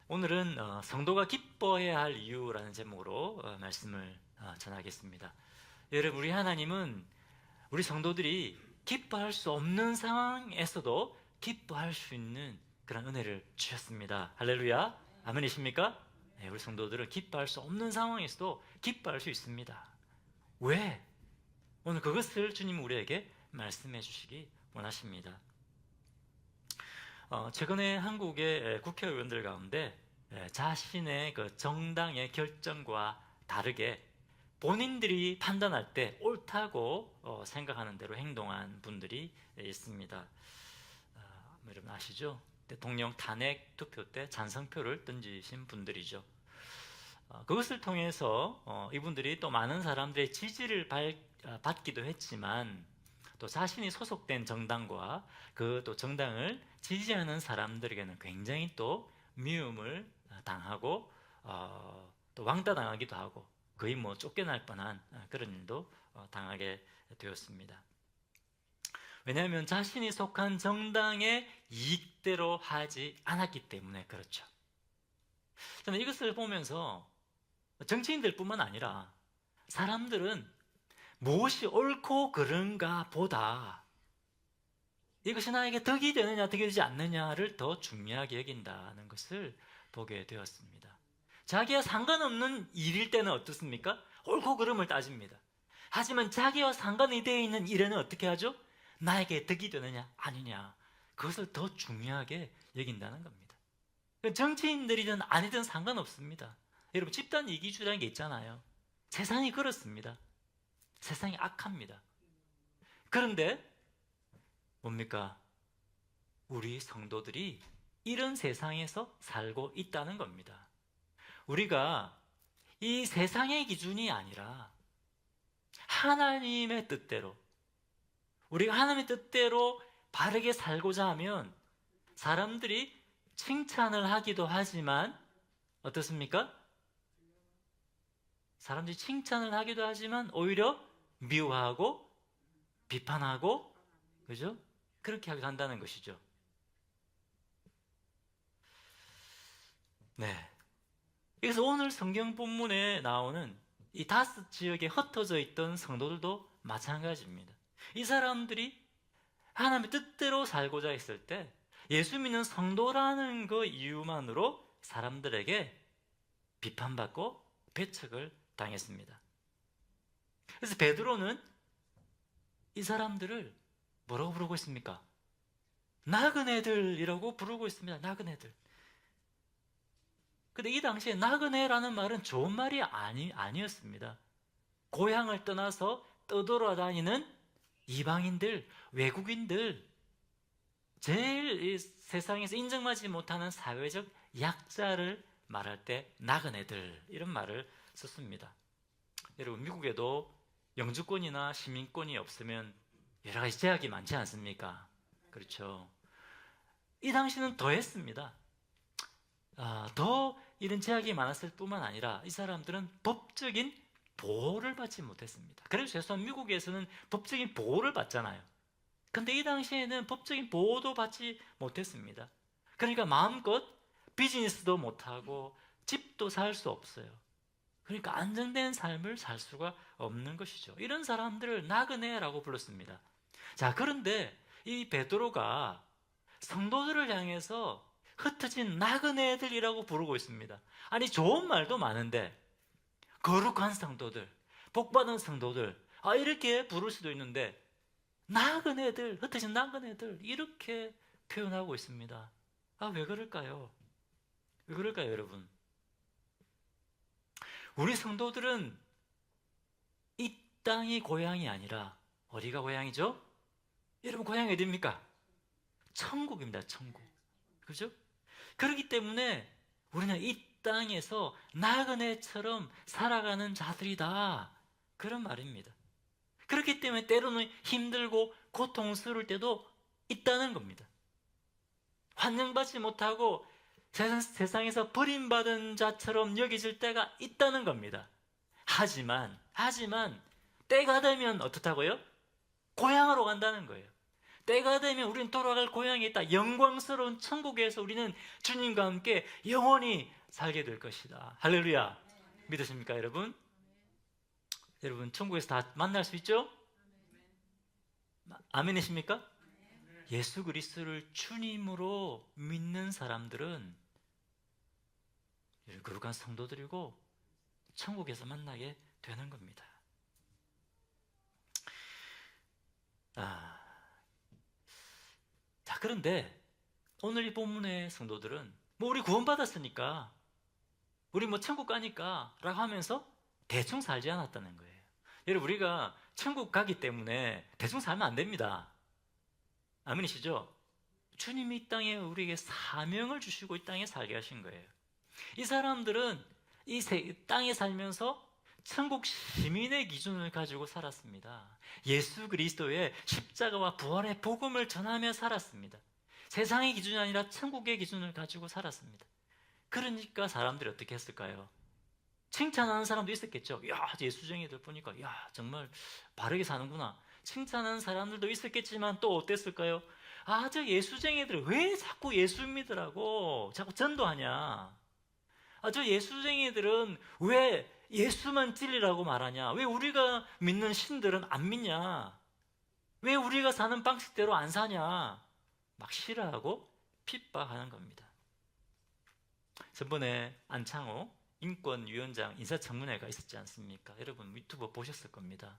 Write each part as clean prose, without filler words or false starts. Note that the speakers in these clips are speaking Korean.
오늘은 성도가 기뻐해야 할 이유라는 제목으로 말씀을 전하겠습니다. 여러분, 우리 하나님은 우리 성도들이 기뻐할 수 없는 상황에서도 기뻐할 수 있는 그런 은혜를 주셨습니다. 할렐루야. 아멘이십니까? 네, 우리 성도들은 기뻐할 수 없는 상황에서도 기뻐할 수 있습니다. 왜? 오늘 그것을 주님 우리에게 말씀해 주시기 원하십니다. 최근에 한국의 국회의원들 가운데 자신의 그 정당의 결정과 다르게 본인들이 판단할 때 옳다고 생각하는 대로 행동한 분들이 있습니다. 여러분 아시죠? 대통령 탄핵 투표 때 찬성표를 던지신 분들이죠. 그것을 통해서 이분들이 또 많은 사람들의 지지를 받기도 했지만, 또 자신이 소속된 정당과 그 또 정당을 지지하는 사람들에게는 굉장히 또 미움을 당하고 또 왕따당하기도 하고 거의 뭐 쫓겨날 뻔한 그런 일도 당하게 되었습니다. 왜냐하면 자신이 속한 정당의 이익대로 하지 않았기 때문에 그렇죠. 저는 이것을 보면서 정치인들뿐만 아니라 사람들은 무엇이 옳고 그른가 보다 이것이 나에게 덕이 되느냐 덕이 되지 않느냐를 더 중요하게 여긴다는 것을 보게 되었습니다. 자기와 상관없는 일일 때는 어떻습니까? 옳고 그름을 따집니다. 하지만 자기와 상관이 되어 있는 일에는 어떻게 하죠? 나에게 덕이 되느냐 아니냐, 그것을 더 중요하게 여긴다는 겁니다. 정치인들이든 아니든 상관없습니다. 여러분, 집단 이기주의라는 게 있잖아요. 세상이 그렇습니다. 세상이 악합니다. 그런데 뭡니까? 우리 성도들이 이런 세상에서 살고 있다는 겁니다. 우리가 이 세상의 기준이 아니라 하나님의 뜻대로, 우리가 하나님의 뜻대로 바르게 살고자 하면 사람들이 칭찬을 하기도 하지만 어떻습니까? 사람들이 칭찬을 하기도 하지만 오히려 미워하고 비판하고, 그죠? 그렇게 하게 한다는 것이죠. 네. 그래서 오늘 성경 본문에 나오는 이 다섯 지역에 흩어져 있던 성도들도 마찬가지입니다. 이 사람들이 하나님의 뜻대로 살고자 했을 때 예수 믿는 성도라는 그 이유만으로 사람들에게 비판받고 배척을 당했습니다. 그래서 베드로는 이 사람들을 뭐라고 부르고 있습니까? 나그네들이라고 부르고 있습니다. 나그네들. 근데 이 당시에 나그네라는 말은 좋은 말이 아니었습니다. 고향을 떠나서 떠돌아다니는 이방인들, 외국인들, 제일 이 세상에서 인정받지 못하는 사회적 약자를 말할 때 나그네들, 이런 말을 썼습니다. 여러분, 미국에도 영주권이나 시민권이 없으면 여러 가지 제약이 많지 않습니까? 그렇죠. 이 당시는 더 했습니다. 더 이런 제약이 많았을 뿐만 아니라 이 사람들은 법적인 보호를 받지 못했습니다. 그래서 최소한 미국에서는 법적인 보호를 받잖아요. 근데 이 당시에는 법적인 보호도 받지 못했습니다. 그러니까 마음껏 비즈니스도 못하고 집도 살 수 없어요. 그러니까 안정된 삶을 살 수가 없는 것이죠. 이런 사람들을 나그네라고 불렀습니다. 자, 그런데 이 베드로가 성도들을 향해서 흩어진 나그네들이라고 부르고 있습니다. 아니, 좋은 말도 많은데 거룩한 성도들, 복받은 성도들, 이렇게 부를 수도 있는데 나그네들, 흩어진 나그네들, 이렇게 표현하고 있습니다. 왜 그럴까요? 왜 그럴까요, 여러분? 우리 성도들은 이 땅이 고향이 아니라 어디가 고향이죠? 여러분, 고향이 어디입니까? 천국입니다. 천국. 그죠? 그렇기 때문에 우리는 이 땅에서 나그네처럼 살아가는 자들이다, 그런 말입니다. 그렇기 때문에 때로는 힘들고 고통스러울 때도 있다는 겁니다. 환영받지 못하고 세상에서 버림받은 자처럼 여겨질 때가 있다는 겁니다. 하지만 때가 되면 어떻다고요? 고향으로 간다는 거예요. 때가 되면 우리는 돌아갈 고향에 있다. 영광스러운 천국에서 우리는 주님과 함께 영원히 살게 될 것이다. 할렐루야. 믿으십니까, 여러분? 여러분, 천국에서 다 만날 수 있죠? 아멘이십니까? 예수 그리스도를 주님으로 믿는 사람들은 거룩한 성도들이고 천국에서 만나게 되는 겁니다. 자, 그런데 오늘 이 본문의 성도들은 우리 구원받았으니까 우리 천국 가니까 라고 하면서 대충 살지 않았다는 거예요. 여러분, 우리가 천국 가기 때문에 대충 살면 안 됩니다. 아멘이시죠? 주님이 이 땅에 우리에게 사명을 주시고 이 땅에 살게 하신 거예요. 이 사람들은 이 땅에 살면서 천국 시민의 기준을 가지고 살았습니다. 예수 그리스도의 십자가와 부활의 복음을 전하며 살았습니다. 세상의 기준이 아니라 천국의 기준을 가지고 살았습니다. 그러니까 사람들이 어떻게 했을까요? 칭찬하는 사람도 있었겠죠. 야, 예수쟁이들 보니까 야, 정말 바르게 사는구나. 칭찬하는 사람들도 있었겠지만 또 어땠을까요? 아, 저 예수쟁이들 왜 자꾸 예수 믿으라고 자꾸 전도하냐? 아, 저 예수쟁이들은 왜 예수만 진리라고 말하냐? 왜 우리가 믿는 신들은 안 믿냐? 왜 우리가 사는 방식대로 안 사냐? 막 싫어하고 핍박하는 겁니다. 전번에 안창호 인권위원장 인사청문회가 있었지 않습니까? 여러분 유튜브 보셨을 겁니다.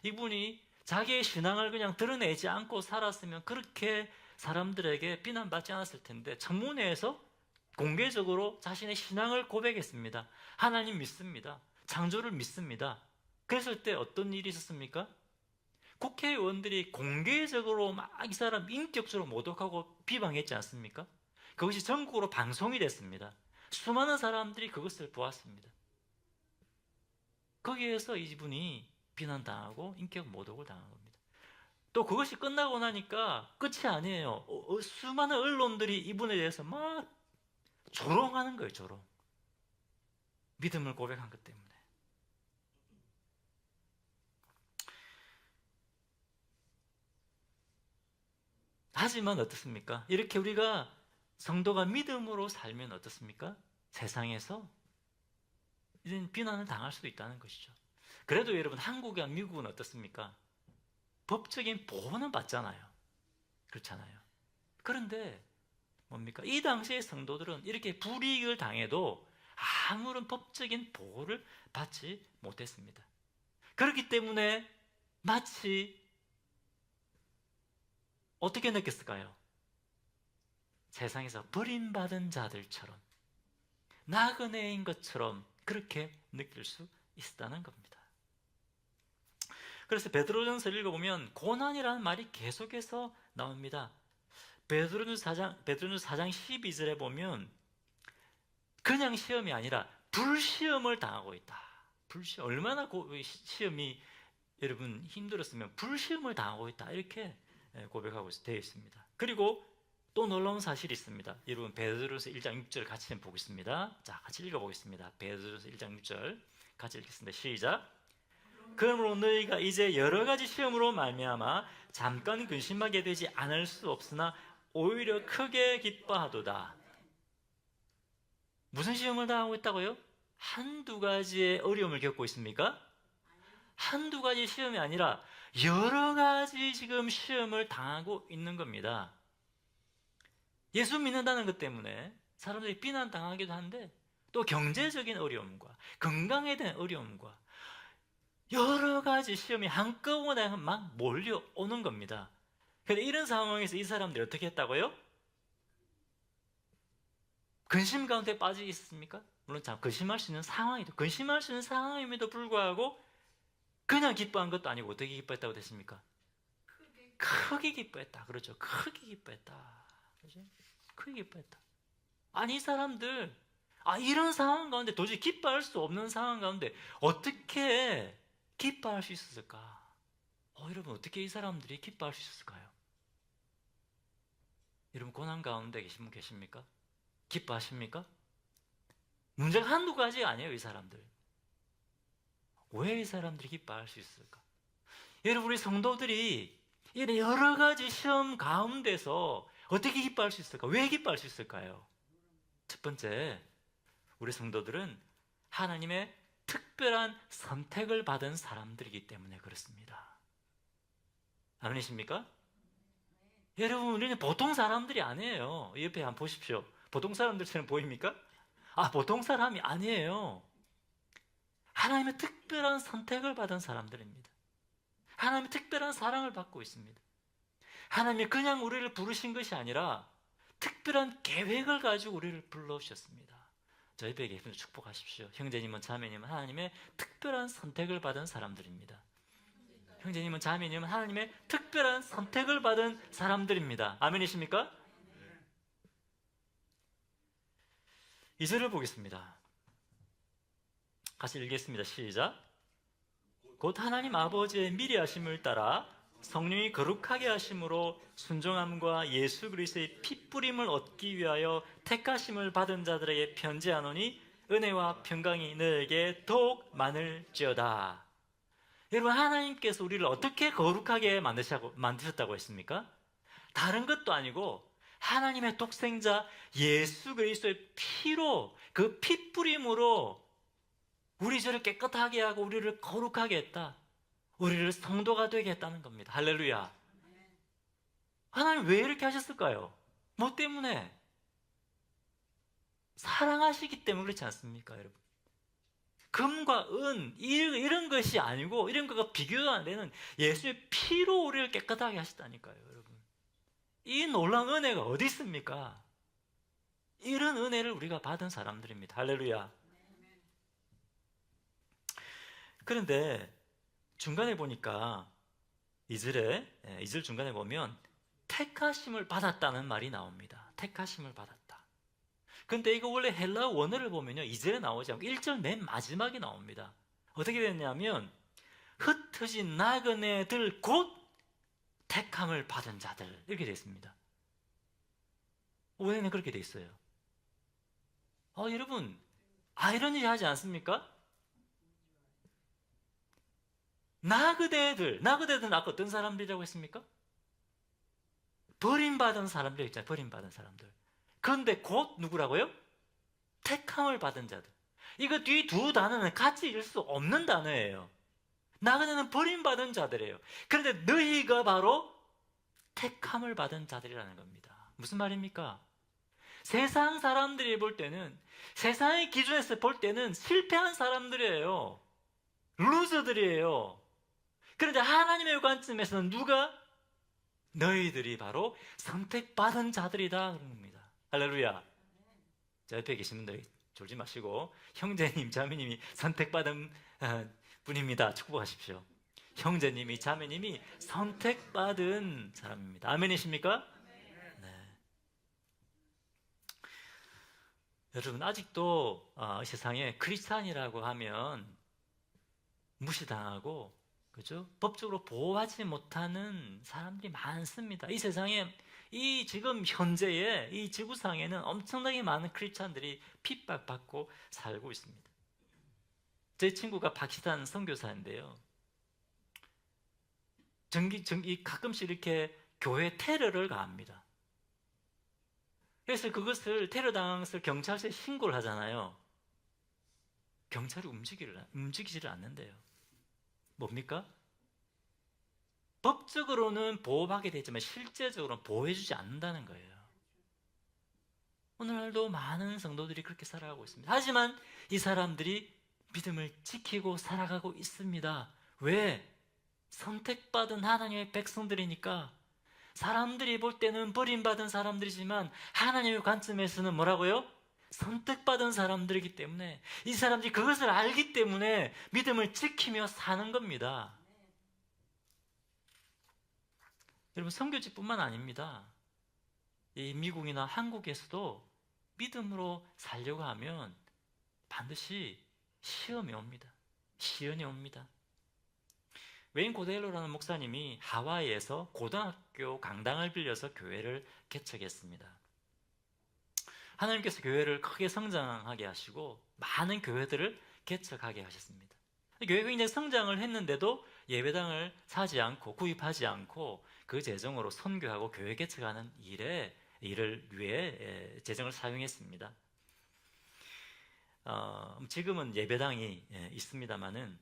이분이 자기의 신앙을 그냥 드러내지 않고 살았으면 그렇게 사람들에게 비난받지 않았을 텐데 청문회에서 공개적으로 자신의 신앙을 고백했습니다. 하나님 믿습니다. 창조를 믿습니다. 그랬을 때 어떤 일이 있었습니까? 국회의원들이 공개적으로 막 이 사람 인격적으로 모독하고 비방했지 않습니까? 그것이 전국으로 방송이 됐습니다. 수많은 사람들이 그것을 보았습니다. 거기에서 이분이 비난당하고 인격 모독을 당한 겁니다. 또 그것이 끝나고 나니까 끝이 아니에요. 수많은 언론들이 이분에 대해서 막 조롱하는 거예요. 조롱. 믿음을 고백한 것 때문에. 하지만 어떻습니까? 이렇게 우리가 성도가 믿음으로 살면 어떻습니까? 세상에서 이제 비난을 당할 수도 있다는 것이죠. 그래도 여러분, 한국이나 미국은 어떻습니까? 법적인 보호는 받잖아요. 그렇잖아요. 그런데 뭡니까? 이 당시의 성도들은 이렇게 불이익을 당해도 아무런 법적인 보호를 받지 못했습니다. 그렇기 때문에 마치 어떻게 느꼈을까요? 세상에서 버림받은 자들처럼, 나그네인 것처럼 그렇게 느낄 수 있었다는 겁니다. 그래서 베드로전서를 읽어보면 고난이라는 말이 계속해서 나옵니다. 베드로전서 4장 12절에 보면 그냥 시험이 아니라 불시험을 당하고 있다. 불시험, 얼마나 시험이 여러분 힘들었으면 불시험을 당하고 있다, 이렇게 고백하고 되어 있습니다. 그리고 또 놀라운 사실이 있습니다. 여러분 베드로전서 1장 6절 같이 보겠습니다. 자, 같이 읽어보겠습니다. 베드로전서 1장 6절 같이 읽겠습니다. 시작. 그러므로 너희가 이제 여러 가지 시험으로 말미암아 잠깐 근심하게 되지 않을 수 없으나 오히려 크게 기뻐하도다. 무슨 시험을 당하고 있다고요? 한두 가지의 어려움을 겪고 있습니까? 한두 가지 시험이 아니라 여러 가지 지금 시험을 당하고 있는 겁니다. 예수 믿는다는 것 때문에 사람들이 비난당하기도 한데 또 경제적인 어려움과 건강에 대한 어려움과 여러 가지 시험이 한꺼번에 막 몰려오는 겁니다. 그런데 이런 상황에서 이 사람들이 어떻게 했다고요? 근심 가운데 빠져 있었습니까? 물론 참 근심할 수 있는 상황임에도 불구하고 그냥 기뻐한 것도 아니고 어떻게 기뻐했다고 됐습니까? 크게 기뻐했다. 그렇죠. 크게 기뻐했다. 그렇죠? 크게 기뻐했다. 아니, 이 사람들 이런 상황 가운데 도저히 기뻐할 수 없는 상황 가운데 어떻게 기뻐할 수 있었을까? 여러분, 어떻게 이 사람들이 기뻐할 수 있었을까요? 여러분, 고난 가운데 계신 분 계십니까? 기뻐하십니까? 문제가 한두 가지 아니에요. 이 사람들 왜 이 사람들이 기뻐할 수 있을까? 여러분, 우리 성도들이 이런 여러 가지 시험 가운데서 어떻게 기뻐할 수 있을까? 왜 기뻐할 수 있을까요? 첫 번째, 우리 성도들은 하나님의 특별한 선택을 받은 사람들이기 때문에 그렇습니다. 아멘이십니까? 여러분, 우리는 보통 사람들이 아니에요. 옆에 한번 보십시오. 보통 사람들처럼 보입니까? 보통 사람이 아니에요. 하나님의 특별한 선택을 받은 사람들입니다. 하나님의 특별한 사랑을 받고 있습니다. 하나님이 그냥 우리를 부르신 것이 아니라 특별한 계획을 가지고 우리를 불러오셨습니다. 저희에게 축복하십시오. 형제님은 자매님은 하나님의 특별한 선택을 받은 사람들입니다. 형제님은 자매님은 하나님의 특별한 선택을 받은 사람들입니다. 아멘이십니까? 2절을 보겠습니다. 같이 읽겠습니다. 시작. 곧 하나님 아버지의 미리하심을 따라 성령이 거룩하게 하심으로 순종함과 예수 그리스도의 핏뿌림을 얻기 위하여 택하심을 받은 자들에게 편지하노니 은혜와 평강이 너에게 더욱 많을지어다. 여러분, 하나님께서 우리를 어떻게 거룩하게 만드셨다고 했습니까? 다른 것도 아니고 하나님의 독생자 예수 그리스도의 피로, 그 핏뿌림으로 우리 죄를 깨끗하게 하고 우리를 거룩하게 했다. 우리를 성도가 되게 했다는 겁니다. 할렐루야. 하나님 왜 이렇게 하셨을까요? 뭐 때문에? 사랑하시기 때문에 그렇지 않습니까, 여러분? 금과 은 이런 것이 아니고 이런 것과 비교도 안 되는 예수의 피로 우리를 깨끗하게 하셨다니까요, 여러분. 이 놀라운 은혜가 어디 있습니까? 이런 은혜를 우리가 받은 사람들입니다. 할렐루야. 그런데 중간에 보니까 2절 중간에 보면 택하심을 받았다는 말이 나옵니다. 택하심을 받았다. 근데 이거 원래 헬라어 원어를 보면요, 2절에 나오지 않고 1절 맨 마지막에 나옵니다. 어떻게 됐냐면 흩어진 나그네들 곧 택함을 받은 자들, 이렇게 되어 있습니다. 원어는 그렇게 되어 있어요. 여러분, 아이러니하지 않습니까? 나그네들은 아까 어떤 사람들이라고 했습니까? 버림받은 사람들 있잖아요. 버림받은 사람들. 그런데 곧 누구라고요? 택함을 받은 자들. 이거 뒤 두 단어는 같이 읽을 수 없는 단어예요. 나그네는 버림받은 자들이에요. 그런데 너희가 바로 택함을 받은 자들이라는 겁니다. 무슨 말입니까? 세상 사람들이 볼 때는, 세상의 기준에서 볼 때는 실패한 사람들이에요. 루저들이에요. 그런데 하나님의 관점에서는 누가? 너희들이 바로 선택받은 자들이다 그런 겁니다. 할렐루야. 자, 옆에 계신 분들 졸지 마시고 형제님, 자매님이 선택받은 분입니다. 축복하십시오. 형제님이, 자매님이 선택받은 사람입니다. 아멘이십니까? 네. 여러분, 아직도 이 세상에 크리스찬이라고 하면 무시당하고, 그죠? 법적으로 보호하지 못하는 사람들이 많습니다. 이 세상에, 이 지금 현재의 이 지구상에는 엄청나게 많은 크리스찬들이 핍박받고 살고 있습니다. 제 친구가 파키스탄 선교사인데요. 가끔씩 이렇게 교회 테러를 가합니다. 그래서 그것을 테러 당해서 경찰서에 신고를 하잖아요. 경찰이 움직이지를 않는데요. 뭡니까? 법적으로는 보호받게 되지만 실제적으로는 보호해주지 않는다는 거예요. 오늘날도 많은 성도들이 그렇게 살아가고 있습니다. 하지만 이 사람들이 믿음을 지키고 살아가고 있습니다. 왜? 선택받은 하나님의 백성들이니까. 사람들이 볼 때는 버림받은 사람들이지만 하나님의 관점에서는 뭐라고요? 선택받은 사람들이기 때문에, 이 사람들이 그것을 알기 때문에 믿음을 지키며 사는 겁니다. 여러분, 선교지뿐만 아닙니다. 이 미국이나 한국에서도 믿음으로 살려고 하면 반드시 시험이 옵니다. 시련이 옵니다. 웨인 고데일로라는 목사님이 하와이에서 고등학교 강당을 빌려서 교회를 개척했습니다. 하나님께서 교회를 크게 성장하게 하시고 많은 교회들을 개척하게 하셨습니다. 교회가 이제 성장을 했는데도 예배당을 사지 않고 구입하지 않고 그 재정으로 선교하고 교회 개척하는 일을 위해 재정을 사용했습니다. 지금은 예배당이 있습니다만은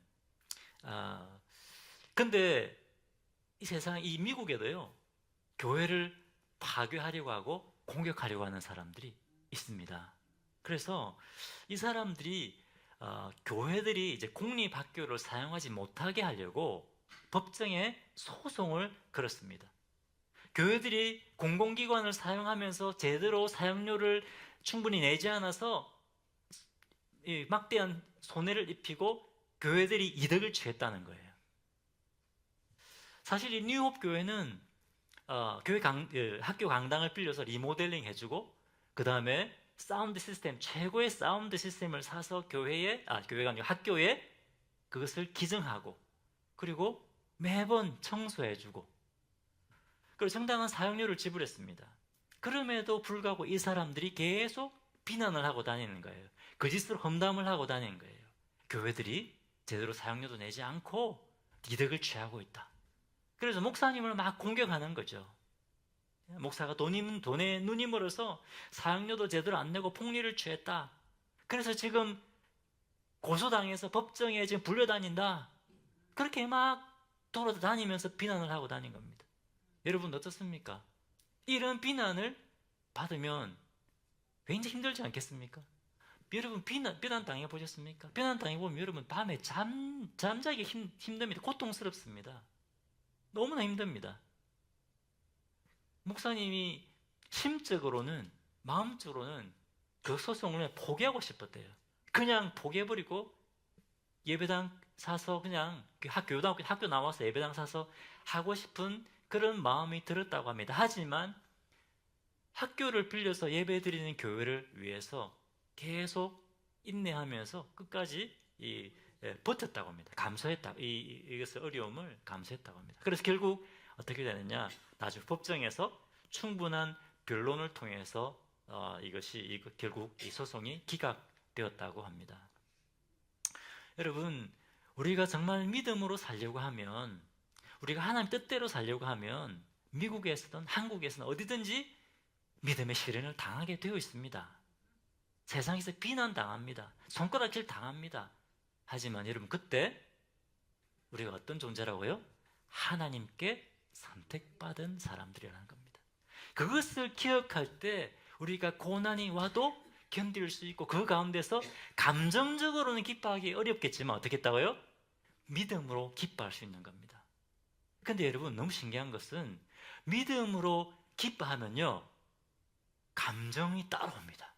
근데 이 세상 이 미국에도요 교회를 파괴하려고 하고 공격하려고 하는 사람들이 있습니다. 그래서 이 사람들이 교회들이 이제 공립학교를 사용하지 못하게 하려고 법정에 소송을 걸었습니다. 교회들이 공공기관을 사용하면서 제대로 사용료를 충분히 내지 않아서 막대한 손해를 입히고 교회들이 이득을 취했다는 거예요. 사실 이 뉴홉 교회는 학교 강당을 빌려서 리모델링 해주고 그 다음에 사운드 시스템, 최고의 사운드 시스템을 사서 교회가 아니고 학교에 그것을 기증하고 그리고 매번 청소해주고 그리고 정당한 사용료를 지불했습니다. 그럼에도 불구하고 이 사람들이 계속 비난을 하고 다니는 거예요. 거짓으로 험담을 하고 다니는 거예요. 교회들이 제대로 사용료도 내지 않고 이득을 취하고 있다. 그래서 목사님을 막 공격하는 거죠. 목사가 돈에 눈이 멀어서 사용료도 제대로 안 내고 폭리를 취했다. 그래서 지금 고소당해서 법정에 지금 불려다닌다. 그렇게 막 돌아다니면서 비난을 하고 다닌 겁니다. 여러분 어떻습니까? 이런 비난을 받으면 굉장히 힘들지 않겠습니까? 여러분 비난 당해 보셨습니까? 비난 당해 보면 여러분 밤에 잠자기 힘듭니다. 고통스럽습니다. 너무나 힘듭니다. 목사님이 심적으로는 마음적으로는 그 소송을 포기하고 싶었대요. 그냥 포기해버리고 예배당 사서 그냥 학교 나와서 예배당 사서 하고 싶은 그런 마음이 들었다고 합니다. 하지만 학교를 빌려서 예배드리는 교회를 위해서 계속 인내하면서 끝까지 버텼다고 합니다. 감수했다. 이것의 어려움을 감수했다고 합니다. 그래서 결국 어떻게 되느냐? 나중에 법정에서 충분한 변론을 통해서 결국 이 소송이 기각되었다고 합니다. 여러분, 우리가 정말 믿음으로 살려고 하면, 우리가 하나님 뜻대로 살려고 하면 미국에서든 한국에서든 어디든지 믿음의 시련을 당하게 되어 있습니다. 세상에서 비난당합니다. 손가락질 당합니다. 하지만 여러분 그때 우리가 어떤 존재라고요? 하나님께 선택받은 사람들이라는 겁니다. 그것을 기억할 때 우리가 고난이 와도 견딜 수 있고 그 가운데서 감정적으로는 기뻐하기 어렵겠지만 어떻게 했다고요? 믿음으로 기뻐할 수 있는 겁니다. 근데 여러분 너무 신기한 것은 믿음으로 기뻐하면요 감정이 따라옵니다.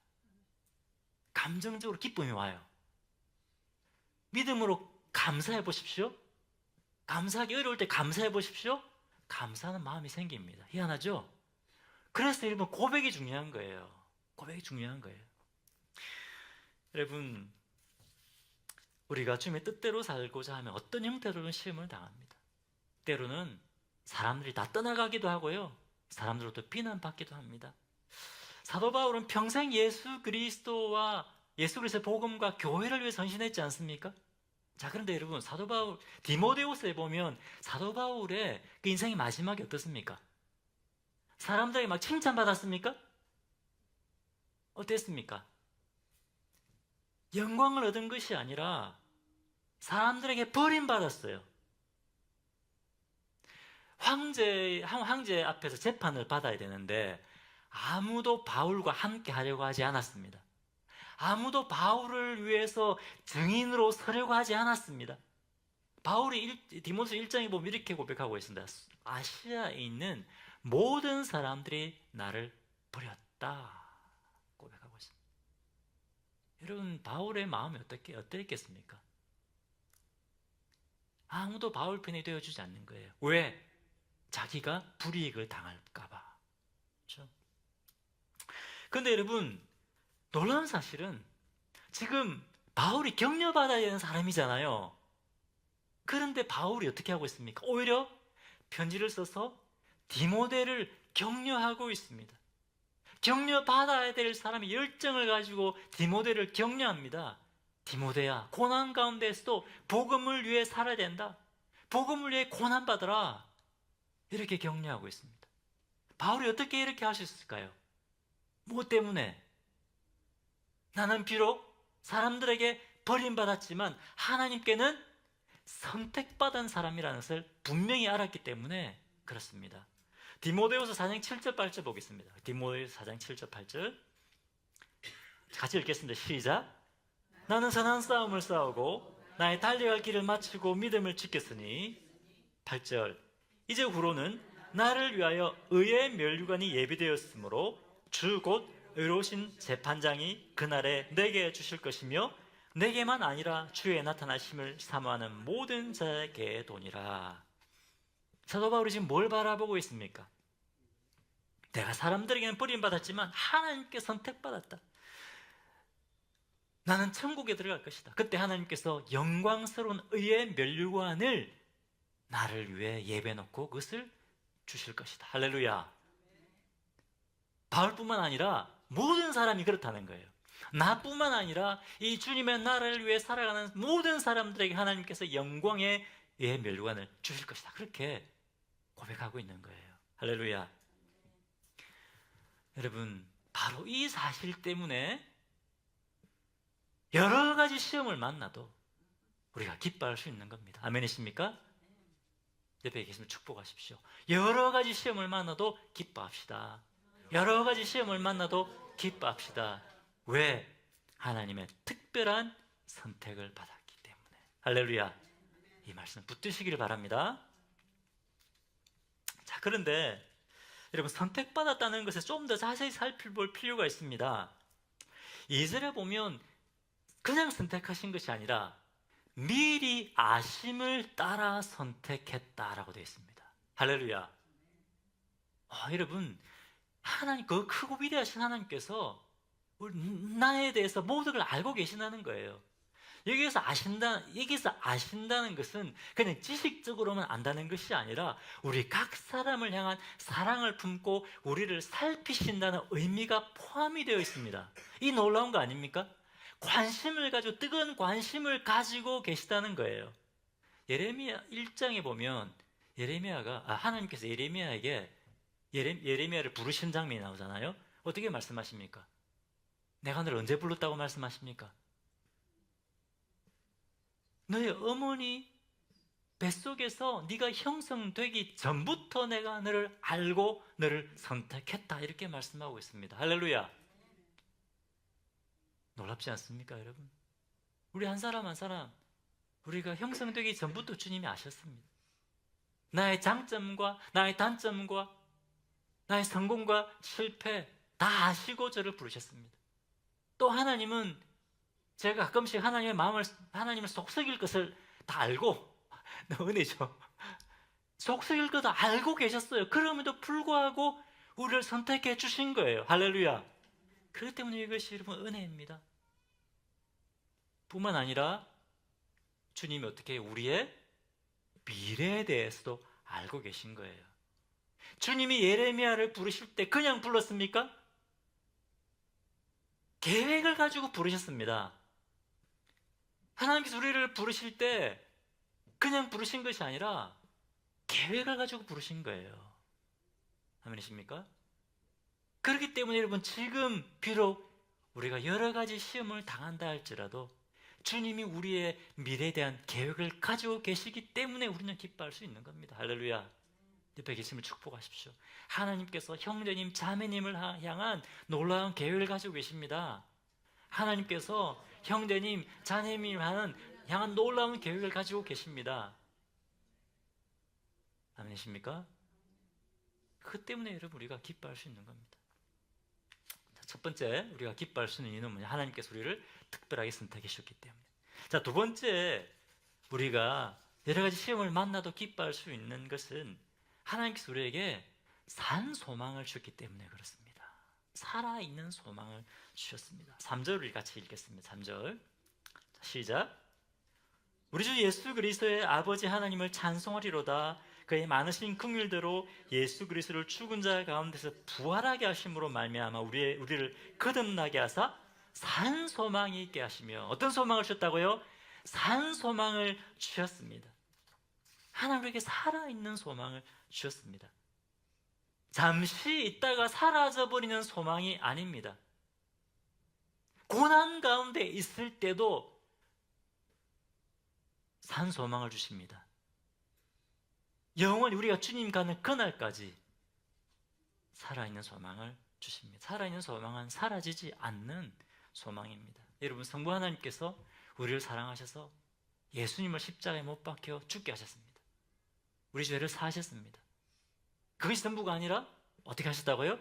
감정적으로 기쁨이 와요. 믿음으로 감사해 보십시오. 감사하기 어려울 때 감사해 보십시오. 감사하는 마음이 생깁니다. 희한하죠? 그래서 여러분 고백이 중요한 거예요. 고백이 중요한 거예요. 여러분 우리가 주님의 뜻대로 살고자 하면 어떤 형태로는 시험을 당합니다. 때로는 사람들이 다 떠나가기도 하고요. 사람들로부터 비난받기도 합니다. 사도 바울은 평생 예수 그리스도의 복음과 교회를 위해 헌신했지 않습니까? 자, 그런데 여러분 사도 바울 디모데후서에 보면 사도 바울의 그 인생의 마지막이 어떻습니까? 사람들에게 막 칭찬받았습니까? 어땠습니까? 영광을 얻은 것이 아니라 사람들에게 버림받았어요. 황제 앞에서 재판을 받아야 되는데 아무도 바울과 함께 하려고 하지 않았습니다. 아무도 바울을 위해서 증인으로 서려고 하지 않았습니다. 바울이 디모데후서 1장에 보면 이렇게 고백하고 있습니다. 아시아에 있는 모든 사람들이 나를 버렸다 고백하고 있습니다. 여러분 바울의 마음이 어땠겠습니까? 아무도 바울 편이 되어주지 않는 거예요. 왜? 자기가 불이익을 당할까 봐. 그렇죠? 그런데 여러분 놀라운 사실은 지금 바울이 격려받아야 되는 사람이잖아요. 그런데 바울이 어떻게 하고 있습니까? 오히려 편지를 써서 디모데를 격려하고 있습니다. 격려받아야 될 사람이 열정을 가지고 디모데를 격려합니다. 디모데야, 고난 가운데서도 복음을 위해 살아야 된다. 복음을 위해 고난받으라, 이렇게 격려하고 있습니다. 바울이 어떻게 이렇게 할 수 있을까요? 뭐 때문에? 나는 비록 사람들에게 버림받았지만 하나님께는 선택받은 사람이라는 것을 분명히 알았기 때문에 그렇습니다. 디모데후서 4장 7절 8절 보겠습니다. 디모데후서 4장 7절 8절 같이 읽겠습니다. 시작. 나는 선한 싸움을 싸우고 나의 달려갈 길을 마치고 믿음을 지켰으니 8절 이제 후로는 나를 위하여 의의 면류관이 예비되었으므로 주 곧 의로우신 재판장이 그날에 내게 주실 것이며 내게만 아니라 주의 나타나심을 사모하는 모든 자에게 도니라. 사도 바울이 지금 뭘 바라보고 있습니까? 내가 사람들에게는 버림받았지만 하나님께 선택받았다. 나는 천국에 들어갈 것이다. 그때 하나님께서 영광스러운 의의 면류관을 나를 위해 예배해놓고 그것을 주실 것이다. 할렐루야. 바울뿐만 아니라 모든 사람이 그렇다는 거예요. 나뿐만 아니라 이 주님의 나라를 위해 살아가는 모든 사람들에게 하나님께서 영광의 면류관을 주실 것이다. 그렇게 고백하고 있는 거예요. 할렐루야. 여러분, 바로 이 사실 때문에 여러 가지 시험을 만나도 우리가 기뻐할 수 있는 겁니다. 아멘이십니까? 옆에 계시면 축복하십시오. 여러 가지 시험을 만나도 기뻐합시다. 여러 가지 시험을 만나도 기뻐합시다. 왜? 하나님의 특별한 선택을 받았기 때문에. 할렐루야. 이 말씀 붙드시기를 바랍니다. 자, 그런데 여러분, 선택받았다는 것에 좀 더 자세히 살펴볼 필요가 있습니다. 2절에 보면 그냥 선택하신 것이 아니라 미리 아심을 따라 선택했다라고 되어 있습니다. 할렐루야. 여러분, 하나님, 그 크고 위대하신 하나님께서 나에 대해서 모든 걸 알고 계신다는 거예요. 여기서 아신다는 것은 그냥 지식적으로만 안다는 것이 아니라 우리 각 사람을 향한 사랑을 품고 우리를 살피신다는 의미가 포함이 되어 있습니다. 이 놀라운 거 아닙니까? 뜨거운 관심을 가지고 계시다는 거예요. 예레미야 1장에 보면 하나님께서 예레미야에게 예레미야를 부르신 장면이 나오잖아요. 어떻게 말씀하십니까? 내가 너를 언제 불렀다고 말씀하십니까? 너의 어머니 뱃속에서 네가 형성되기 전부터 내가 너를 알고 너를 선택했다, 이렇게 말씀하고 있습니다. 할렐루야. 놀랍지 않습니까, 여러분? 우리 한 사람 한 사람 우리가 형성되기 전부터 주님이 아셨습니다. 나의 장점과 나의 단점과 나의 성공과 실패 다 아시고 저를 부르셨습니다. 또 하나님은 제가 가끔씩 하나님을 속썩일 것을 다 알고, 은혜죠. 속썩일 것도 알고 계셨어요. 그럼에도 불구하고 우리를 선택해 주신 거예요. 할렐루야. 그렇기 때문에 이것이 여러분 은혜입니다. 뿐만 아니라 주님이 어떻게 우리의 미래에 대해서도 알고 계신 거예요. 주님이 예레미야를 부르실 때 그냥 불렀습니까? 계획을 가지고 부르셨습니다. 하나님께서 우리를 부르실 때 그냥 부르신 것이 아니라 계획을 가지고 부르신 거예요. 아멘이십니까? 그렇기 때문에 여러분, 지금 비록 우리가 여러 가지 시험을 당한다 할지라도 주님이 우리의 미래에 대한 계획을 가지고 계시기 때문에 우리는 기뻐할 수 있는 겁니다. 할렐루야. 옆에 계시면 축복하십시오. 하나님께서 형제님, 자매님을 향한 놀라운 계획을 가지고 계십니다. 하나님께서 형제님, 자매님을 향한 놀라운 계획을 가지고 계십니다. 아멘이십니까? 그 때문에 여러분 우리가 기뻐할 수 있는 겁니다. 첫 번째, 우리가 기뻐할 수 있는 이유는 뭐냐? 하나님께서 우리를 특별하게 선택해 주셨기 때문에. 자, 두 번째, 우리가 여러 가지 시험을 만나도 기뻐할 수 있는 것은 하나님께서 우리에게 산 소망을 주셨기 때문에 그렇습니다. 살아있는 소망을 주셨습니다. 3절을 같이 읽겠습니다. 3절 시작. 우리 주 예수 그리스도의 아버지 하나님을 찬송하리로다. 그의 많으신 긍휼대로 예수 그리스도를 죽은 자 가운데서 부활하게 하심으로 말미암아 우리를 거듭나게 하사 산 소망이 있게 하시며. 어떤 소망을 주셨다고요? 산 소망을 주셨습니다. 하나님 우리에게 살아있는 소망을 주셨습니다. 잠시 있다가 사라져버리는 소망이 아닙니다. 고난 가운데 있을 때도 산 소망을 주십니다. 영원히 우리가 주님 가는 그날까지 살아있는 소망을 주십니다. 살아있는 소망은 사라지지 않는 소망입니다. 여러분, 성부 하나님께서 우리를 사랑하셔서 예수님을 십자가에 못 박혀 죽게 하셨습니다. 우리 죄를 사하셨습니다. 그것이 전부가 아니라 어떻게 하셨다고요?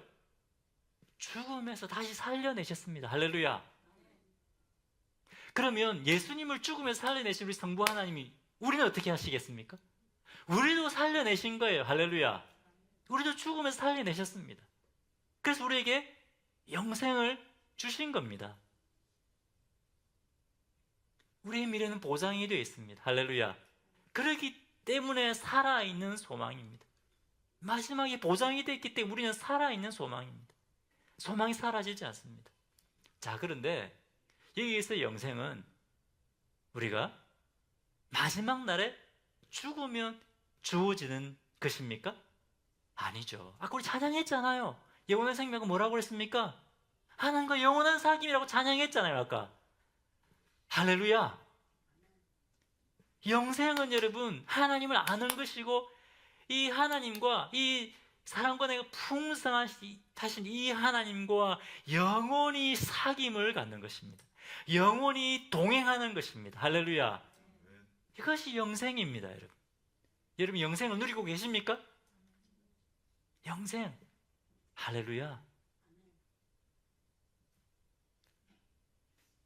죽음에서 다시 살려내셨습니다. 할렐루야. 그러면 예수님을 죽음에서 살려내신 우리 성부 하나님이 우리는 어떻게 하시겠습니까? 우리도 살려내신 거예요. 할렐루야. 우리도 죽음에서 살려내셨습니다. 그래서 우리에게 영생을 주신 겁니다. 우리의 미래는 보장이 되어 있습니다. 할렐루야. 그렇기 때문에 살아있는 소망입니다. 마지막에 보장이 되어 있기 때문에 우리는 살아있는 소망입니다. 소망이 사라지지 않습니다. 자, 그런데 여기에서 영생은 우리가 마지막 날에 죽으면 주어지는 것입니까? 아니죠. 아까 우리 찬양했잖아요. 영원한 생명은 뭐라고 그랬습니까? 하나님과 영원한 사귐이라고 찬양했잖아요, 아까. 할렐루야. 영생은 여러분 하나님을 아는 것이고, 이 하나님과 이 사랑과 내가 풍성하신 이 하나님과 영원히 사귐을 갖는 것입니다. 영원히 동행하는 것입니다. 할렐루야. 이것이 영생입니다, 여러분. 여러분, 영생을 누리고 계십니까? 영생. 할렐루야.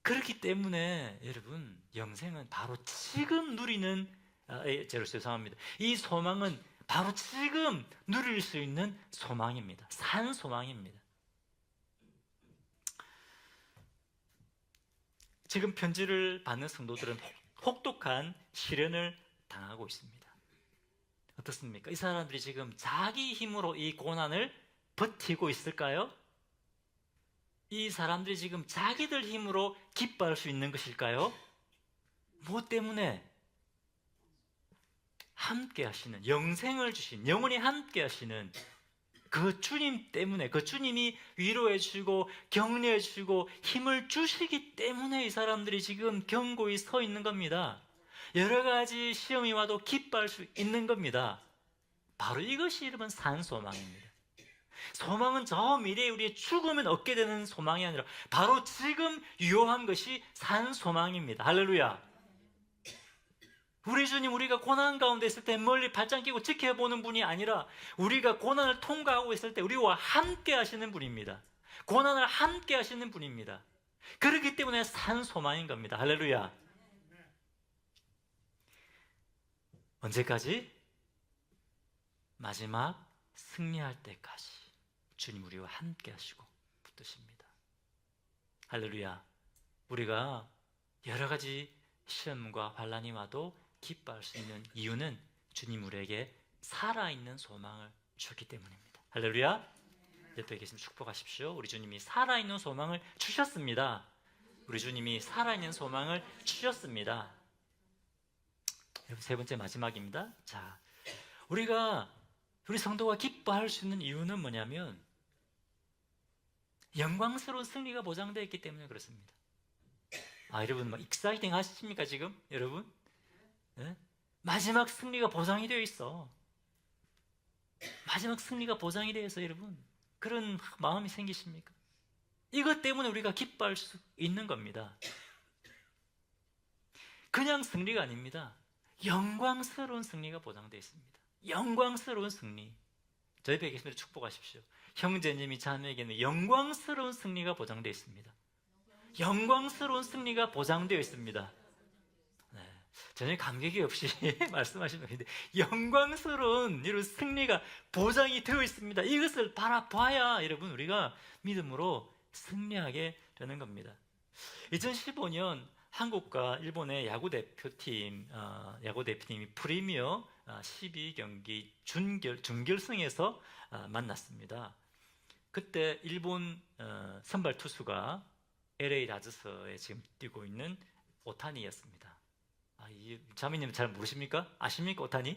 그렇기 때문에 여러분, 영생은 바로 지금 누리는 죄송합니다. 이 소망은 바로 지금 누릴 수 있는 소망입니다. 산 소망입니다. 지금 편지를 받는 성도들은 혹독한 시련을 당하고 있습니다. 어떻습니까? 이 사람들이 지금 자기 힘으로 이 고난을 버티고 있을까요? 이 사람들이 지금 자기들 힘으로 기뻐할 수 있는 것일까요? 무엇 때문에? 함께 하시는, 영생을 주신, 영원히 함께 하시는 그 주님 때문에, 그 주님이 위로해 주고 격려해 주고 힘을 주시기 때문에 이 사람들이 지금 견고히 서 있는 겁니다. 여러 가지 시험이 와도 기뻐할 수 있는 겁니다. 바로 이것이 여러분 산소망입니다. 소망은 저 미래에 우리의 죽으면 얻게 되는 소망이 아니라 바로 지금 유효한 것이 산소망입니다. 할렐루야. 우리 주님, 우리가 고난 가운데 있을 때 멀리 발짱 끼고 지켜보는 분이 아니라 우리가 고난을 통과하고 있을 때 우리와 함께 하시는 분입니다. 고난을 함께 하시는 분입니다. 그렇기 때문에 산소망인 겁니다. 할렐루야. 언제까지? 마지막 승리할 때까지 주님 우리와 함께 하시고 붙드십니다. 할렐루야. 우리가 여러 가지 시험과 환난이 와도 기뻐할 수 있는 이유는 주님 우리에게 살아있는 소망을 주셨기 때문입니다. 할렐루야. 옆에 계시면 축복하십시오. 우리 주님이 살아있는 소망을 주셨습니다. 우리 주님이 살아있는 소망을 주셨습니다. 세 번째 마지막입니다. 자, 우리 성도가 기뻐할 수 있는 이유는 뭐냐면 영광스러운 승리가 보장되어 있기 때문에 그렇습니다. 여러분 막 익사이팅 하십니까 지금? 여러분? 네? 마지막 승리가 보장이 되어 있어. 마지막 승리가 보장이 되어 있어. 여러분, 그런 마음이 생기십니까? 이것 때문에 우리가 기뻐할 수 있는 겁니다. 그냥 승리가 아닙니다. 영광스러운 승리가 보장되어 있습니다. 영광스러운 승리. 저희 뵙게 계시면 축복하십시오. 형제님이 자매에게는 영광스러운 승리가 보장되어 있습니다. 영광스러운 승리가 보장되어 있습니다. 네, 전혀 감격이 없이 말씀하시는 건데 영광스러운 이런 승리가 보장이 되어 있습니다. 이것을 바라봐야 여러분 우리가 믿음으로 승리하게 되는 겁니다. 2015년 한국과 일본의 야구 대표팀이 프리미어 12경기 준결승에서 만났습니다. 그때 일본 선발 투수가 LA 다저스에 지금 뛰고 있는 오타니였습니다. 이 자매님 잘 모르십니까? 아십니까 오타니?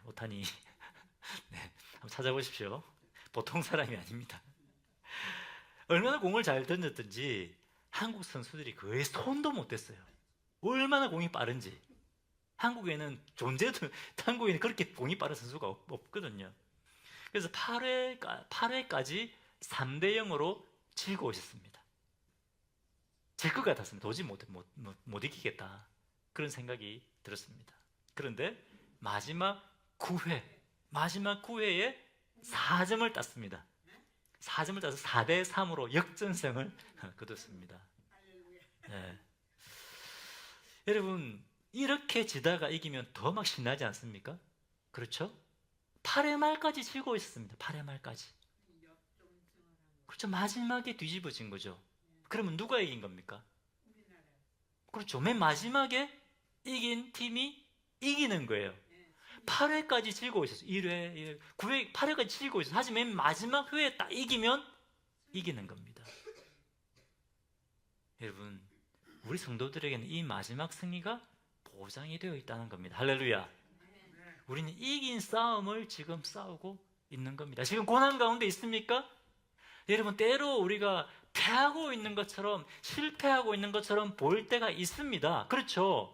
오타니. 네, 한번 찾아보십시오. 보통 사람이 아닙니다. 얼마나 공을 잘 던졌든지 한국 선수들이 거의 손도 못 댔어요. 얼마나 공이 빠른지. 한국에는 그렇게 공이 빠른 선수가 없거든요. 그래서 8회까지 3대 0으로 지고 오셨습니다. 질 것 같았습니다. 도저히 못 이기겠다. 그런 생각이 들었습니다. 그런데 마지막 9회에 4점을 땄습니다. 4점을 따서 4대 3으로 역전승을 거뒀습니다. 네. 여러분, 이렇게 지다가 이기면 더 막 신나지 않습니까? 그렇죠? 8회 말까지 지고 있었습니다. 8회 말까지. 그렇죠. 마지막에 뒤집어진 거죠. 그러면 누가 이긴 겁니까? 그렇죠. 맨 마지막에 이긴 팀이 이기는 거예요. 8회까지 지고 있었어요. 1회, 9회, 8회까지 지고 있었어요. 하지만 맨 마지막 회에 딱 이기면 이기는 겁니다. 여러분, 우리 성도들에게는 이 마지막 승리가 보장이 되어 있다는 겁니다. 할렐루야. 우리는 이긴 싸움을 지금 싸우고 있는 겁니다. 지금 고난 가운데 있습니까? 여러분, 때로 우리가 패하고 있는 것처럼, 실패하고 있는 것처럼 보일 때가 있습니다. 그렇죠?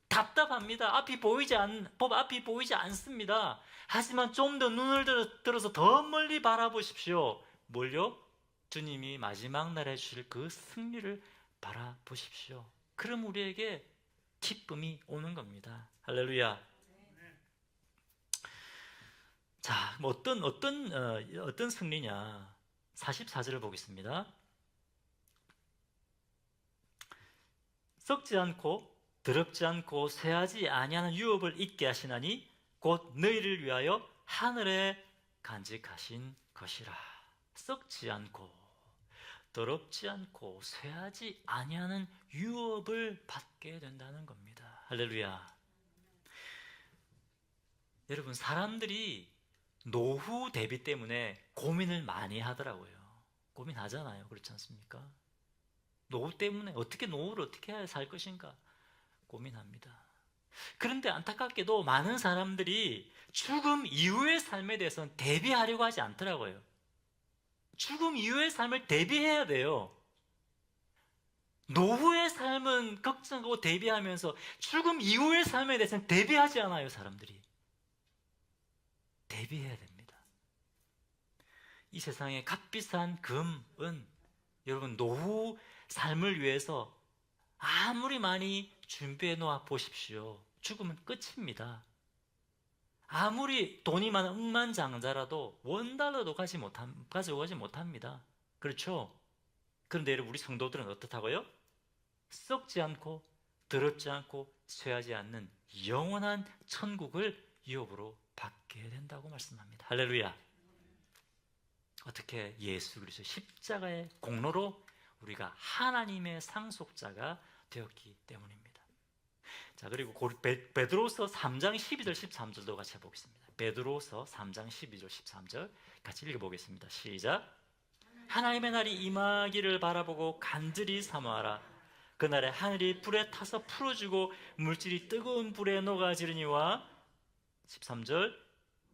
답답합니다. 앞이 보이지 않습니다. 하지만 좀 더 눈을 들어서 더 멀리 바라보십시오. 뭘요? 주님이 마지막 날에 주실 그 승리를 바라보십시오. 그럼 우리에게 기쁨이 오는 겁니다. 할렐루야. 자, 어떤 승리냐? 44절을 보겠습니다. 썩지 않고 더럽지 않고 쇠하지 아니하는 유업을 있게 하시나니 곧 너희를 위하여 하늘에 간직하신 것이라. 썩지 않고 더럽지 않고 쇠하지 아니하는 유업을 받게 된다는 겁니다. 할렐루야. 여러분, 사람들이 노후 대비 때문에 고민을 많이 하더라고요. 고민하잖아요. 그렇지 않습니까? 노후를 어떻게 해야 살 것인가 고민합니다. 그런데 안타깝게도 많은 사람들이 죽음 이후의 삶에 대해서는 대비하려고 하지 않더라고요. 죽음 이후의 삶을 대비해야 돼요. 노후의 삶은 걱정하고 대비하면서 죽음 이후의 삶에 대해서는 대비하지 않아요. 사람들이 대비해야 됩니다. 이 세상에 값비싼 금, 은, 여러분 노후 삶을 위해서 아무리 많이 준비해 놓아 보십시오. 죽으면 끝입니다. 아무리 돈이 많은 억만장자라도 원달러도 가져가지 못합니다. 그렇죠? 그런데 여러분, 우리 성도들은 어떻다고요? 썩지 않고 더럽지 않고 쇠하지 않는 영원한 천국을 유업으로 받게 된다고 말씀합니다. 할렐루야. 어떻게? 예수 그리스도 십자가의 공로로 우리가 하나님의 상속자가 되었기 때문입니다. 자, 그리고 베드로서 3장 12절 13절도 같이 해보겠습니다. 베드로서 3장 12절 13절 같이 읽어보겠습니다. 시작. 하나님의 날이 임하기를 바라보고 간절히 사모하라. 그날에 하늘이 불에 타서 풀어지고 물질이 뜨거운 불에 녹아지르니와 13절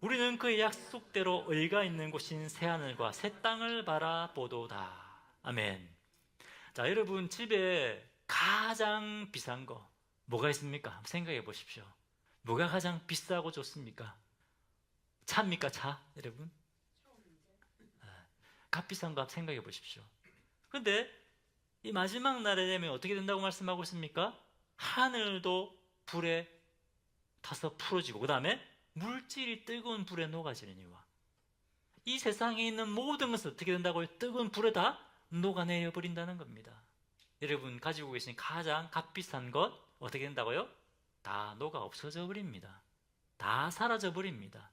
우리는 그의 약속대로 의가 있는 곳인 새하늘과 새 땅을 바라보도다. 아멘. 자, 여러분 집에 가장 비싼 거 뭐가 있습니까? 한번 생각해 보십시오. 뭐가 가장 비싸고 좋습니까? 차입니까? 차? 여러분? 값비싼 거 생각해 보십시오. 그런데 이 마지막 날에 되면 어떻게 된다고 말씀하고 있습니까? 하늘도 불에 타서 풀어지고 그 다음에 물질이 뜨거운 불에 녹아지느니와. 이 세상에 있는 모든 것은 어떻게 된다고요? 뜨거운 불에 다 녹아내려 버린다는 겁니다. 여러분 가지고 계신 가장 값비싼 것 어떻게 된다고요? 다 녹아 없어져 버립니다. 다 사라져 버립니다.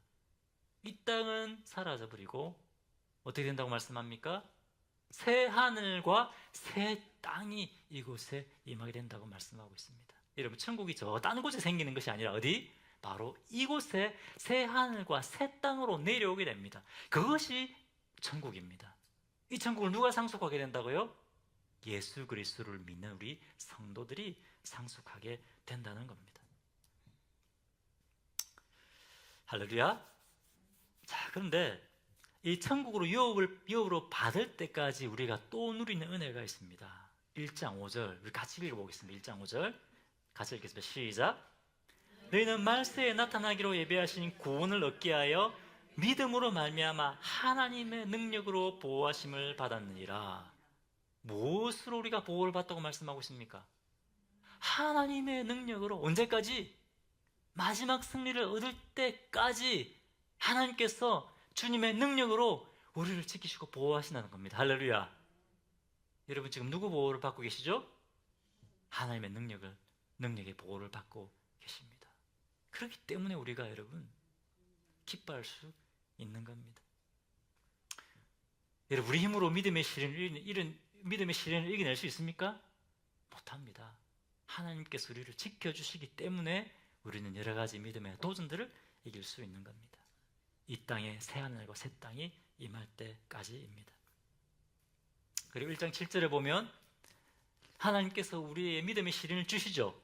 이 땅은 사라져 버리고 어떻게 된다고 말씀합니까? 새 하늘과 새 땅이 이곳에 임하게 된다고 말씀하고 있습니다. 여러분 천국이 저 딴 곳에 생기는 것이 아니라 어디? 바로 이곳에 새 하늘과 새 땅으로 내려오게 됩니다. 그것이 천국입니다. 이 천국을 누가 상속하게 된다고요? 예수 그리스도를 믿는 우리 성도들이 상속하게 된다는 겁니다. 할렐루야. 자, 그런데 이 천국으로 유업으로 받을 때까지 우리가 또 누리는 은혜가 있습니다. 1장 5절 우리 같이 읽어보겠습니다. 1장 5절 같이 읽겠습니다. 시작. 너희는 말세에 나타나기로 예비하신 구원을 얻게 하여 믿음으로 말미암아 하나님의 능력으로 보호하심을 받았느니라. 무엇으로 우리가 보호를 받다고 말씀하고 있습니까? 하나님의 능력으로. 언제까지? 마지막 승리를 얻을 때까지 하나님께서 주님의 능력으로 우리를 지키시고 보호하신다는 겁니다. 할렐루야. 여러분 지금 누구 보호를 받고 계시죠? 하나님의 능력의 보호를 받고 계십니다. 그렇기 때문에 우리가 여러분 기뻐할 수 있는 겁니다. 여러분 우리 힘으로 믿음의 시련을 이겨낼 수 있습니까? 못합니다. 하나님께서 우리를 지켜주시기 때문에 우리는 여러 가지 믿음의 도전들을 이길 수 있는 겁니다. 이 땅에 새하늘과 새 땅이 임할 때까지입니다. 그리고 1장 7절에 보면 하나님께서 우리의 믿음의 시련을 주시죠.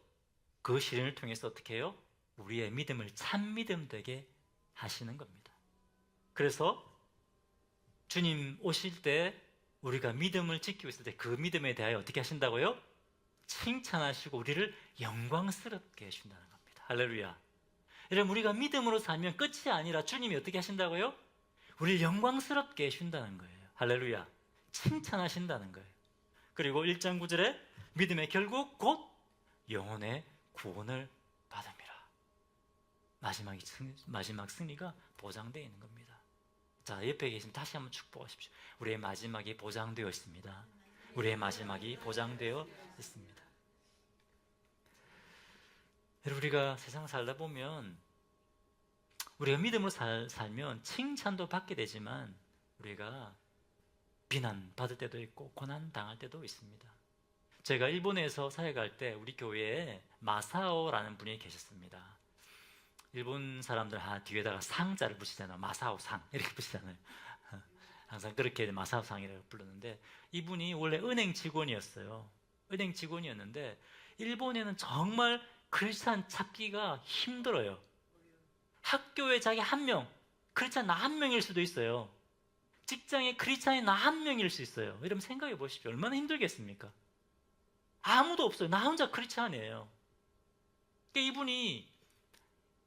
그 시련을 통해서 어떻게 해요? 우리의 믿음을 참 믿음 되게 하시는 겁니다. 그래서 주님 오실 때 우리가 믿음을 지키고 있을 때 그 믿음에 대하여 어떻게 하신다고요? 칭찬하시고 우리를 영광스럽게 해준다는 겁니다. 할렐루야. 여러분 우리가 믿음으로 살면 끝이 아니라 주님이 어떻게 하신다고요? 우리를 영광스럽게 해준다는 거예요. 할렐루야. 칭찬하신다는 거예요. 그리고 1장 9절에 믿음의 결국 곧 영혼의 구원을 받음이라. 마지막 승리가 보장되어 있는 겁니다. 자, 옆에 계시면 다시 한번 축복하십시오. 우리의 마지막이 보장되어 있습니다. 우리의 마지막이 보장되어 있습니다. 여러분 우리가 세상 살다 보면 우리가 믿음으로 살면 칭찬도 받게 되지만 우리가 비난받을 때도 있고 고난당할 때도 있습니다. 제가 일본에서 사역할 때 우리 교회에 마사오라는 분이 계셨습니다. 일본 사람들 뒤에다가 상자를 붙이잖아요. 마사오 상 이렇게 붙이잖아요. 항상 그렇게 마사오 상이라고 부르는데 이분이 원래 은행 직원이었어요. 은행 직원이었는데 일본에는 정말 크리스찬 찾기가 힘들어요. 학교에 자기 한 명, 크리스찬 나 한 명일 수도 있어요. 직장에 크리스찬이 나 한 명일 수 있어요. 여러분 생각해 보십시오. 얼마나 힘들겠습니까? 아무도 없어요. 나 혼자 크리스찬이에요. 그러니까 이분이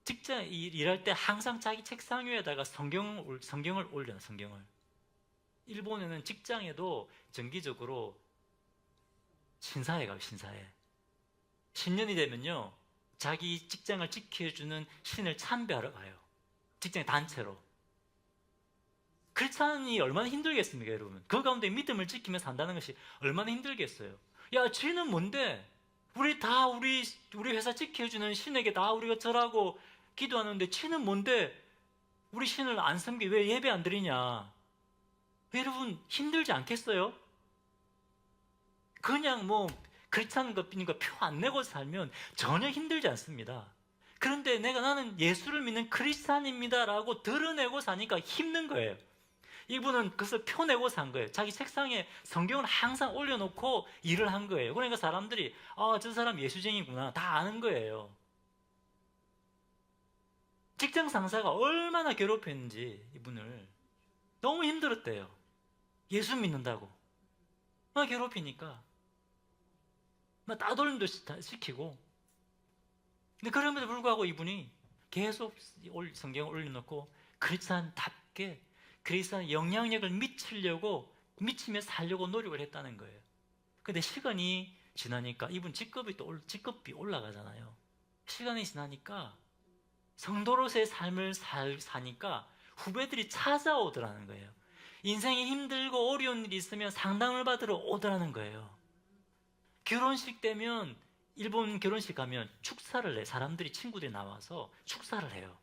직장 일할 때 항상 자기 책상 위에다가 성경을 올려요. 성경을. 일본에는 직장에도 정기적으로 신사에 가요. 신사에. 신년이 되면요 자기 직장을 지켜주는 신을 참배하러 가요. 직장 단체로. 크리스찬이 얼마나 힘들겠습니까, 여러분? 그 가운데 믿음을 지키며 산다는 것이 얼마나 힘들겠어요. 야, 쟤는 뭔데? 우리 회사 지켜주는 신에게 다 우리가 절하고 기도하는데 쟤는 뭔데? 우리 신을 안 섬기 왜 예배 안 드리냐? 여러분 힘들지 않겠어요? 그냥 크리스찬 것이니까 표 안 내고 살면 전혀 힘들지 않습니다. 그런데 나는 예수를 믿는 크리스찬입니다라고 드러내고 사니까 힘든 거예요. 이분은 그것을 표 내고 산 거예요. 자기 책상에 성경을 항상 올려놓고 일을 한 거예요. 그러니까 사람들이 저 사람 예수쟁이구나 다 아는 거예요. 직장 상사가 얼마나 괴롭혔는지 이분을 너무 힘들었대요. 예수 믿는다고 막 괴롭히니까 막 따돌림도 시키고. 근데 그럼에도 불구하고 이분이 계속 성경을 올려놓고 크리스찬답게 크리스찬 영향력을 미치며 살려고 노력을 했다는 거예요. 근데 시간이 지나니까 이분 직급이 올라가잖아요. 시간이 지나니까 성도로서의 삶을 사니까 후배들이 찾아오더라는 거예요. 인생이 힘들고 어려운 일이 있으면 상담을 받으러 오더라는 거예요. 결혼식 되면 일본 결혼식 가면 축사를 해. 사람들이 친구들이 나와서 축사를 해요.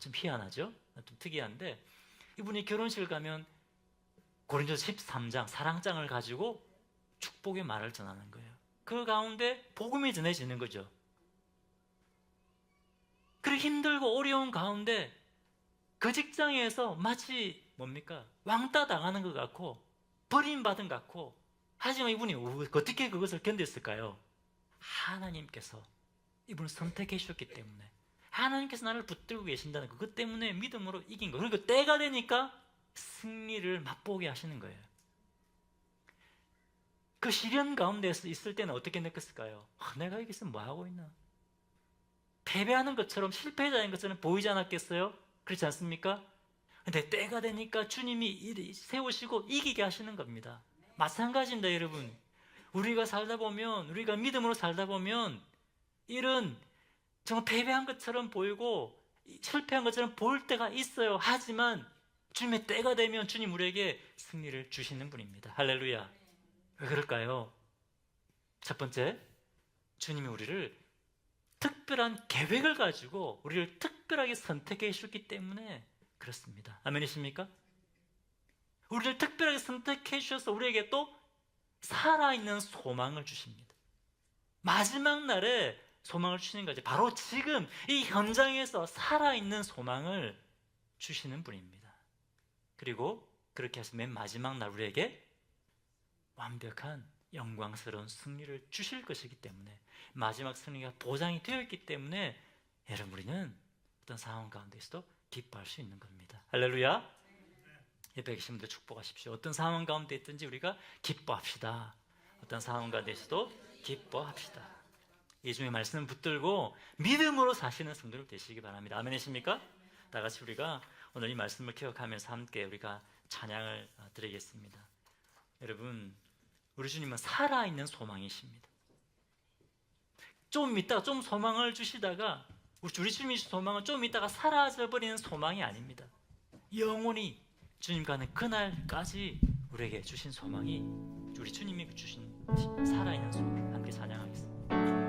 좀 희한하죠? 좀 특이한데 이분이 결혼식을 가면 고린도서 13장 사랑장을 가지고 축복의 말을 전하는 거예요. 그 가운데 복음이 전해지는 거죠. 그렇게 힘들고 어려운 가운데 그 직장에서 마치 왕따 당하는 것 같고 버림받은 것 같고. 하지만 이분이 어떻게 그것을 견뎠을까요? 하나님께서 이분을 선택해 주셨기 때문에, 하나님께서 나를 붙들고 계신다는 그것 때문에 믿음으로 이긴 거예요. 그리고 때가 되니까 승리를 맛보게 하시는 거예요. 그 시련 가운데서 있을 때는 어떻게 느꼈을까요? 내가 여기서 뭐 하고 있나? 패배하는 것처럼, 실패자인 것처럼 보이지 않았겠어요? 그렇지 않습니까? 근데 때가 되니까 주님이 세우시고 이기게 하시는 겁니다. 마찬가지입니다, 여러분. 우리가 살다 보면, 우리가 믿음으로 살다 보면 이런 정말 패배한 것처럼 보이고 실패한 것처럼 보일 때가 있어요. 하지만 주님의 때가 되면 주님 우리에게 승리를 주시는 분입니다. 할렐루야. 왜 그럴까요? 첫 번째, 주님이 우리를 특별한 계획을 가지고 우리를 특별하게 선택해 주셨기 때문에 그렇습니다. 아멘이십니까? 우리를 특별하게 선택해 주셔서 우리에게 또 살아있는 소망을 주십니다. 마지막 날에 소망을 주시는 거죠. 바로 지금 이 현장에서 살아있는 소망을 주시는 분입니다. 그리고 그렇게 해서 맨 마지막 날 우리에게 완벽한 영광스러운 승리를 주실 것이기 때문에, 마지막 승리가 보장이 되어 있기 때문에 여러분 우리는 어떤 상황 가운데서도 기뻐할 수 있는 겁니다. 할렐루야. 옆에 계신 분들 축복하십시오. 어떤 상황 가운데 있든지 우리가 기뻐합시다. 어떤 상황 가운데서도 기뻐합시다. 이 중에 말씀을 붙들고 믿음으로 사시는 성도들 되시기 바랍니다. 아멘이십니까? 다 같이 우리가 오늘 이 말씀을 기억하면서 함께 우리가 찬양을 드리겠습니다. 여러분, 우리 주님은 살아있는 소망이십니다. 좀 있다가 좀 소망을 주시다가 우리 주님이 주신 소망은 좀 있다가 사라져버리는 소망이 아닙니다. 영원히 주님 가는 그날까지 우리에게 주신 소망이, 우리 주님이 주신 살아있는 소망, 함께 찬양하겠습니다.